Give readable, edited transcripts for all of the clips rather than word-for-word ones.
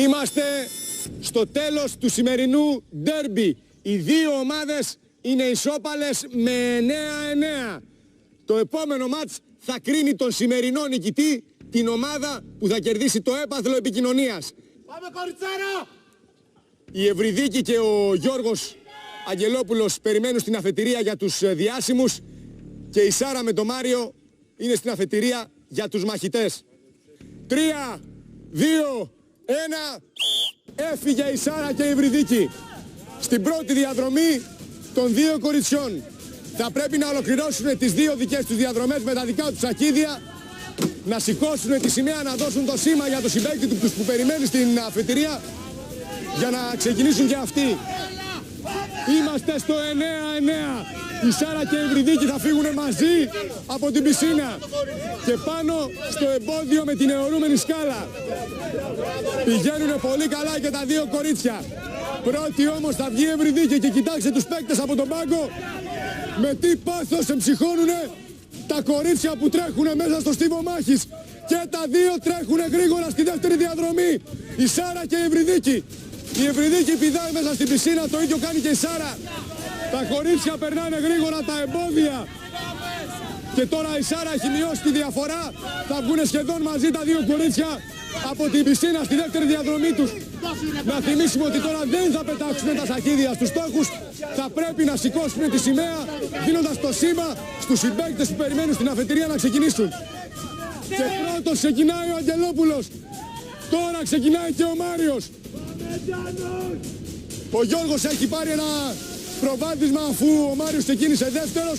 Είμαστε στο τέλος του σημερινού ντέρμπι. Οι δύο ομάδες είναι ισόπαλες με 9-9. Το επόμενο μάτς θα κρίνει τον σημερινό νικητή, την ομάδα που θα κερδίσει το έπαθλο επικοινωνίας. Πάμε κοριτσάρα! Η Ευρυδίκη και ο Γιώργος Αγγελόπουλος περιμένουν στην αφετηρία για τους διάσημους και η Σάρα με τον Μάριο είναι στην αφετηρία για τους μαχητές. 3, 2, 1, έφυγε η Σάρα και η Ευρυδίκη. Στην πρώτη διαδρομή των δύο κοριτσιών. Θα πρέπει να ολοκληρώσουν τις δύο δικές τους διαδρομές με τα δικά τους σακίδια, να σηκώσουν τη σημαία, να δώσουν το σήμα για το συμπαίκτη τους που περιμένει στην αφετηρία για να ξεκινήσουν και αυτοί. Είμαστε στο 9-9. Η Σάρα και η Ευρυδίκη θα φύγουν μαζί από την πισίνα και πάνω στο εμπόδιο με την αιωρούμενη σκάλα. Πηγαίνουν πολύ καλά και τα δύο κορίτσια. Πρώτη όμως θα βγει η Ευρυδίκη και κοιτάξτε τους παίκτες από τον πάγκο με τι πάθος εμψυχώνουνε τα κορίτσια που τρέχουνε μέσα στο στίβο μάχης. Και τα δύο τρέχουνε γρήγορα στη δεύτερη διαδρομή. Η Σάρα και η Ευρυδίκη. Η Ευρυδίκη πηδάει μέσα στην πισίνα, το ίδιο κάνει και η Σάρα. Τα κορίτσια περνάνε γρήγορα τα εμπόδια. Και τώρα η Σάρα έχει μειώσει τη διαφορά. Θα βγουν σχεδόν μαζί τα δύο κορίτσια από την πισίνα στη δεύτερη διαδρομή τους. Να θυμίσουμε ότι τώρα δεν θα πετάξουν τα σακίδια στους στόχους. Θα πρέπει να σηκώσουν τη σημαία δίνοντας το σήμα στους συμπαίκτες που περιμένουν στην αφετηρία να ξεκινήσουν. Και πρώτος ξεκινάει ο Αγγελόπουλος. Τώρα ξεκινάει και ο Μάριος. Ο Γιώργος έχει πάρει ένα προβάδισμα αφού ο Μάριος ξεκίνησε δεύτερος.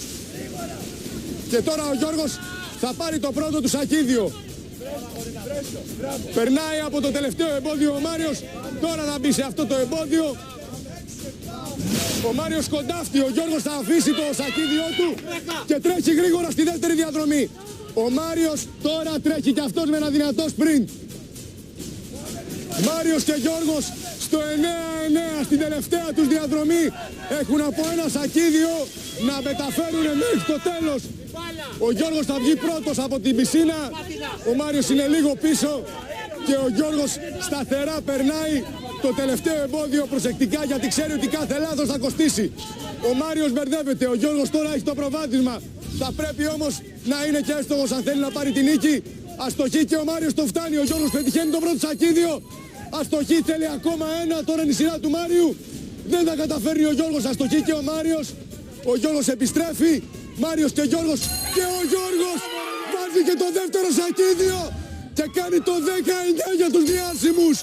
Και τώρα ο Γιώργος θα πάρει το πρώτο του σακίδιο. Περνάει από το τελευταίο εμπόδιο ο Μάριος. Τώρα θα μπει σε αυτό το εμπόδιο. Ο Μάριος σκοντάφτει. Ο Γιώργος θα αφήσει το σακίδιό του και τρέχει γρήγορα στη δεύτερη διαδρομή. Ο Μάριος τώρα τρέχει και αυτός με ένα δυνατό sprint. Μάριος και Γιώργος στο 9-9 στην τελευταία τους διαδρομή έχουν από ένα σακίδιο να μεταφέρουν μέχρι το τέλος. Ο Γιώργος θα βγει πρώτος από την πισίνα, ο Μάριος είναι λίγο πίσω και ο Γιώργος σταθερά περνάει το τελευταίο εμπόδιο προσεκτικά γιατί ξέρει ότι κάθε λάθος θα κοστίσει. Ο Μάριος μπερδεύεται, ο Γιώργος τώρα έχει το προβάδισμα. Θα πρέπει όμως να είναι και έστοχος αν θέλει να πάρει την νίκη. Αστοχή και ο Μάριος το φτάνει, ο Γιώργος πετυχαίνει το πρώτο σακίδιο. Αστοχή, θέλει ακόμα ένα, τώρα είναι η σειρά του Μάριου. Δεν τα καταφέρνει ο Γιώργος, αστοχή και ο Μάριος. Ο Γιώργος επιστρέφει, Μάριος και Γιώργος. Και ο Γιώργος βάζει και το δεύτερο σακίδιο και κάνει το 19 για τους διάσημους.